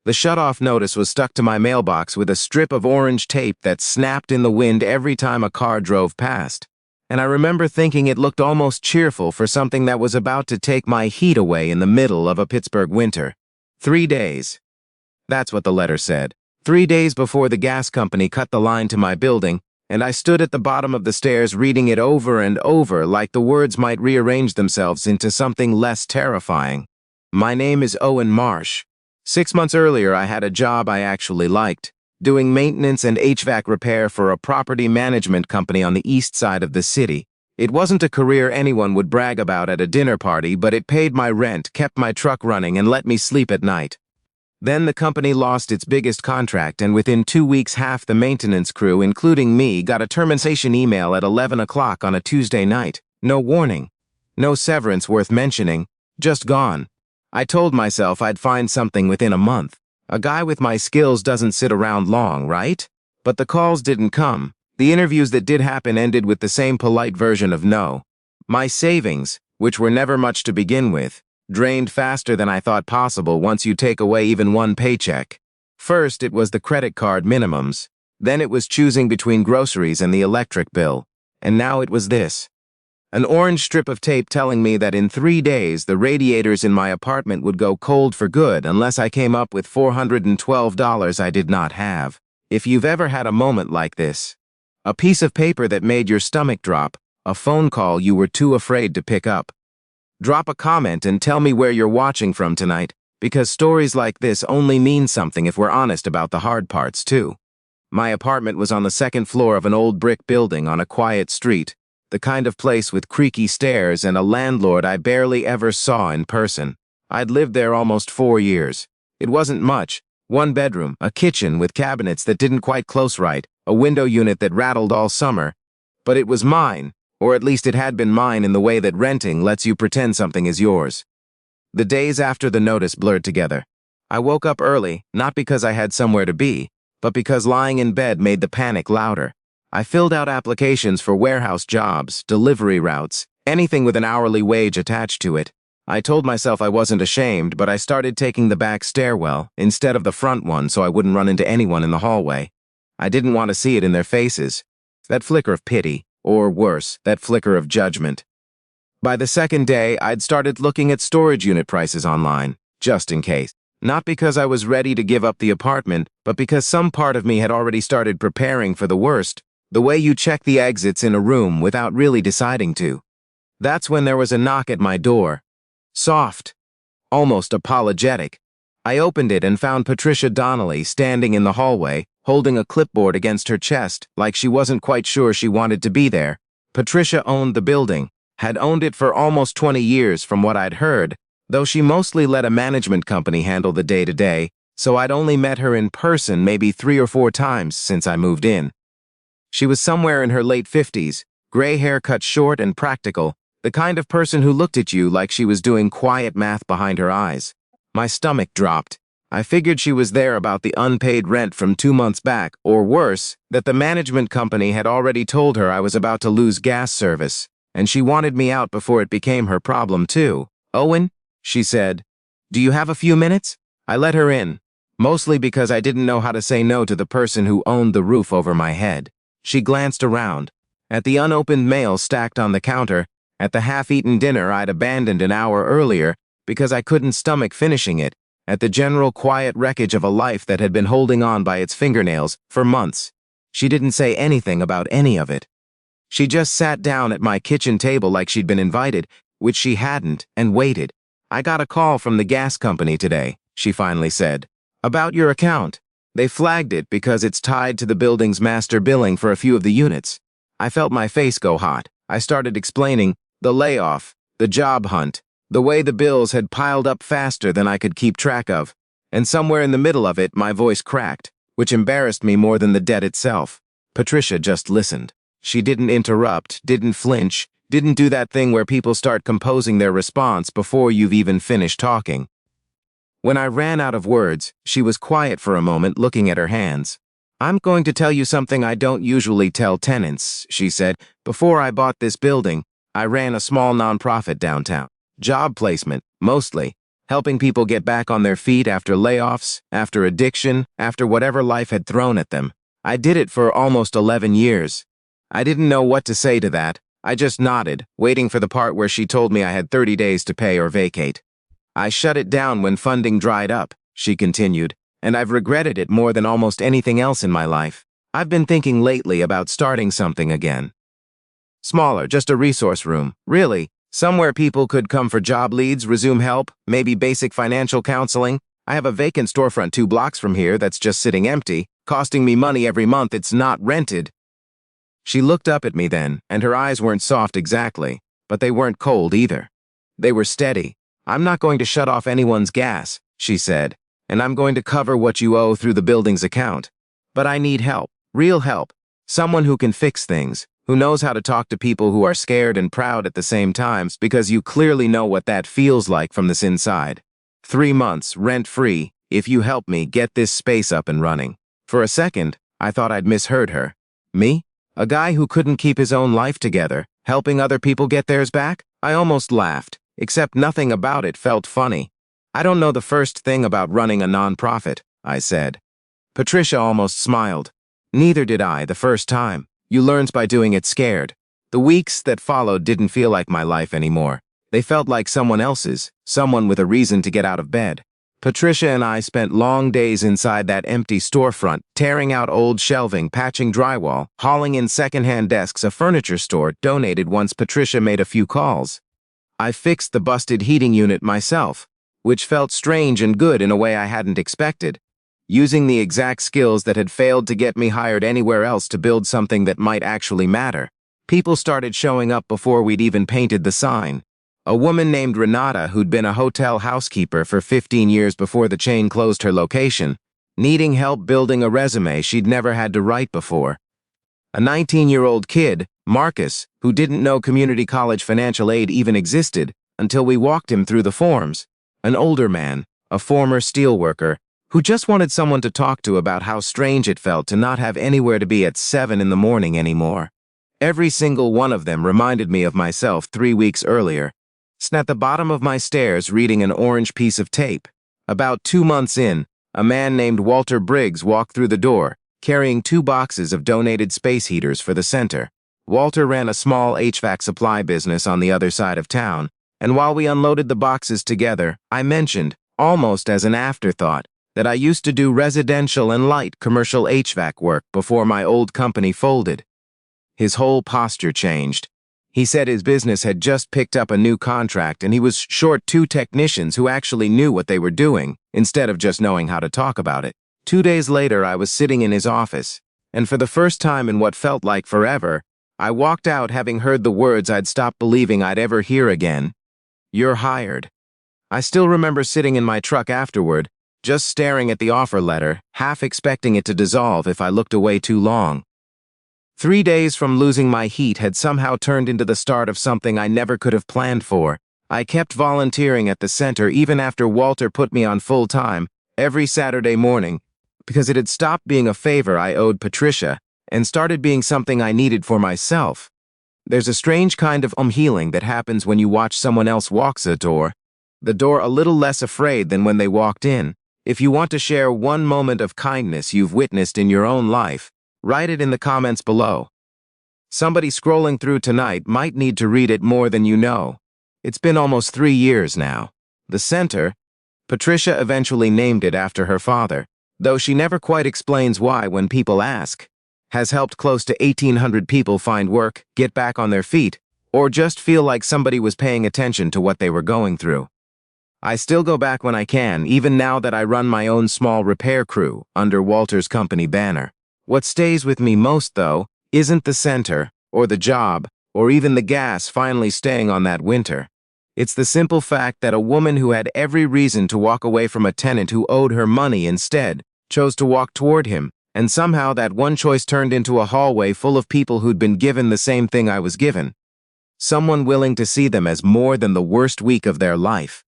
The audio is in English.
The shutoff notice was stuck to my mailbox with a strip of orange tape that snapped in the wind every time a car drove past. And I remember thinking it looked almost cheerful for something that was about to take my heat away in the middle of a Pittsburgh winter. 3 days. That's what the letter said. 3 days before the gas company cut the line to my building, and I stood at the bottom of the stairs reading it over and over like the words might rearrange themselves into something less terrifying. My name is Owen Marsh. 6 months earlier, I had a job I actually liked, doing maintenance and HVAC repair for a property management company on the east side of the city. It wasn't a career anyone would brag about at a dinner party, but it paid my rent, kept my truck running, and let me sleep at night. Then the company lost its biggest contract, and within 2 weeks, half the maintenance crew, including me, got a termination email at 11 o'clock on a Tuesday night. No warning. No severance worth mentioning. Just gone. I told myself I'd find something within a month. A guy with my skills doesn't sit around long, right? But the calls didn't come. The interviews that did happen ended with the same polite version of no. My savings, which were never much to begin with, drained faster than I thought possible once you take away even one paycheck. First, it was the credit card minimums. Then it was choosing between groceries and the electric bill. And now it was this. An orange strip of tape telling me that in 3 days, the radiators in my apartment would go cold for good unless I came up with $412 I did not have. If you've ever had a moment like this, a piece of paper that made your stomach drop, a phone call you were too afraid to pick up. Drop a comment and tell me where you're watching from tonight, because stories like this only mean something if we're honest about the hard parts, too. My apartment was on the second floor of an old brick building on a quiet street, the kind of place with creaky stairs and a landlord I barely ever saw in person. I'd lived there almost 4 years. It wasn't much. 1 bedroom, a kitchen with cabinets that didn't quite close right, a window unit that rattled all summer. But it was mine. Or at least it had been mine in the way that renting lets you pretend something is yours. The days after the notice blurred together. I woke up early, not because I had somewhere to be, but because lying in bed made the panic louder. I filled out applications for warehouse jobs, delivery routes, anything with an hourly wage attached to it. I told myself I wasn't ashamed, but I started taking the back stairwell instead of the front one so I wouldn't run into anyone in the hallway. I didn't want to see it in their faces. That flicker of pity. Or worse, that flicker of judgment. By the second day, I'd started looking at storage unit prices online, just in case. Not because I was ready to give up the apartment, but because some part of me had already started preparing for the worst, the way you check the exits in a room without really deciding to. That's when there was a knock at my door. Soft. Almost apologetic. I opened it and found Patricia Donnelly standing in the hallway, holding a clipboard against her chest, like she wasn't quite sure she wanted to be there. Patricia owned the building, had owned it for almost 20 years from what I'd heard, though she mostly let a management company handle the day-to-day, so I'd only met her in person maybe 3 or 4 times since I moved in. She was somewhere in her late 50s, gray hair cut short and practical, the kind of person who looked at you like she was doing quiet math behind her eyes. My stomach dropped. I figured she was there about the unpaid rent from 2 months back, or worse, that the management company had already told her I was about to lose gas service, and she wanted me out before it became her problem too. "Owen," she said, "do you have a few minutes?" I let her in, mostly because I didn't know how to say no to the person who owned the roof over my head. She glanced around, at the unopened mail stacked on the counter, at the half-eaten dinner I'd abandoned an hour earlier because I couldn't stomach finishing it, at the general quiet wreckage of a life that had been holding on by its fingernails for months. She didn't say anything about any of it. She just sat down at my kitchen table like she'd been invited, which she hadn't, and waited. "I got a call from the gas company today," she finally said, "about your account. They flagged it because it's tied to the building's master billing for a few of the units." I felt my face go hot. I started explaining the layoff, the job hunt, the way the bills had piled up faster than I could keep track of, and somewhere in the middle of it, my voice cracked, which embarrassed me more than the debt itself. Patricia just listened. She didn't interrupt, didn't flinch, didn't do that thing where people start composing their response before you've even finished talking. When I ran out of words, she was quiet for a moment, looking at her hands. "I'm going to tell you something I don't usually tell tenants," she said. "Before I bought this building, I ran a small nonprofit downtown. Job placement, mostly. helping people get back on their feet after layoffs, after addiction, after whatever life had thrown at them. I did it for almost 11 years. I didn't know what to say to that. I just nodded, waiting for the part where she told me I had 30 days to pay or vacate. I shut it down when funding dried up, she continued, and I've regretted it more than almost anything else in my life. I've been thinking lately about starting something again. Smaller, just a resource room, really. Somewhere people could come for job leads, resume help, maybe basic financial counseling. I have a vacant storefront 2 blocks from here that's just sitting empty, costing me money every month. It's not rented. She looked up at me then, and her eyes weren't soft exactly, but they weren't cold either. They were steady. I'm not going to shut off anyone's gas, she said, and I'm going to cover what you owe through the building's account. But I need help, real help, someone who can fix things, who knows how to talk to people who are scared and proud at the same times, because you clearly know what that feels like from this inside. 3 months, rent-free, if you help me get this space up and running. For a second, I thought I'd misheard her. Me? A guy who couldn't keep his own life together, helping other people get theirs back? I almost laughed, except nothing about it felt funny. I don't know the first thing about running a nonprofit, I said. Patricia almost smiled. Neither did I the first time. You learn by doing it scared. The weeks that followed didn't feel like my life anymore. They felt like someone else's, someone with a reason to get out of bed. Patricia and I spent long days inside that empty storefront, tearing out old shelving, patching drywall, hauling in secondhand desks a furniture store donated once Patricia made a few calls. I fixed the busted heating unit myself, which felt strange and good in a way I hadn't expected. Using the exact skills that had failed to get me hired anywhere else to build something that might actually matter. People started showing up before we'd even painted the sign. A woman named Renata, who'd been a hotel housekeeper for 15 years before the chain closed her location, needing help building a resume she'd never had to write before. A 19-year-old kid, Marcus, who didn't know community college financial aid even existed until we walked him through the forms. An older man, a former steelworker, who just wanted someone to talk to about how strange it felt to not have anywhere to be at 7 in the morning anymore. Every single one of them reminded me of myself 3 weeks earlier, sitting at the bottom of my stairs reading an orange piece of tape. About 2 months in, a man named Walter Briggs walked through the door, carrying 2 boxes of donated space heaters for the center. Walter ran a small HVAC supply business on the other side of town, and while we unloaded the boxes together, I mentioned, almost as an afterthought, that I used to do residential and light commercial HVAC work before my old company folded. His whole posture changed. He said his business had just picked up a new contract and he was short 2 technicians who actually knew what they were doing, instead of just knowing how to talk about it. 2 days later, I was sitting in his office, and for the first time in what felt like forever, I walked out having heard the words I'd stopped believing I'd ever hear again. You're hired. I still remember sitting in my truck afterward, just staring at the offer letter, half expecting it to dissolve if I looked away too long. 3 days from losing my heat had somehow turned into the start of something I never could have planned for. I kept volunteering at the center even after Walter put me on full-time, every Saturday morning, because it had stopped being a favor I owed Patricia and started being something I needed for myself. There's a strange kind of healing that happens when you watch someone else walk the door a little less afraid than when they walked in. If you want to share one moment of kindness you've witnessed in your own life, write it in the comments below. Somebody scrolling through tonight might need to read it more than you know. It's been almost 3 years now. The center, Patricia eventually named it after her father, though she never quite explains why when people ask, has helped close to 1,800 people find work, get back on their feet, or just feel like somebody was paying attention to what they were going through. I still go back when I can, even now that I run my own small repair crew under Walter's company banner. What stays with me most, though, isn't the center, or the job, or even the gas finally staying on that winter. It's the simple fact that a woman who had every reason to walk away from a tenant who owed her money instead chose to walk toward him, and somehow that one choice turned into a hallway full of people who'd been given the same thing I was given. Someone willing to see them as more than the worst week of their life.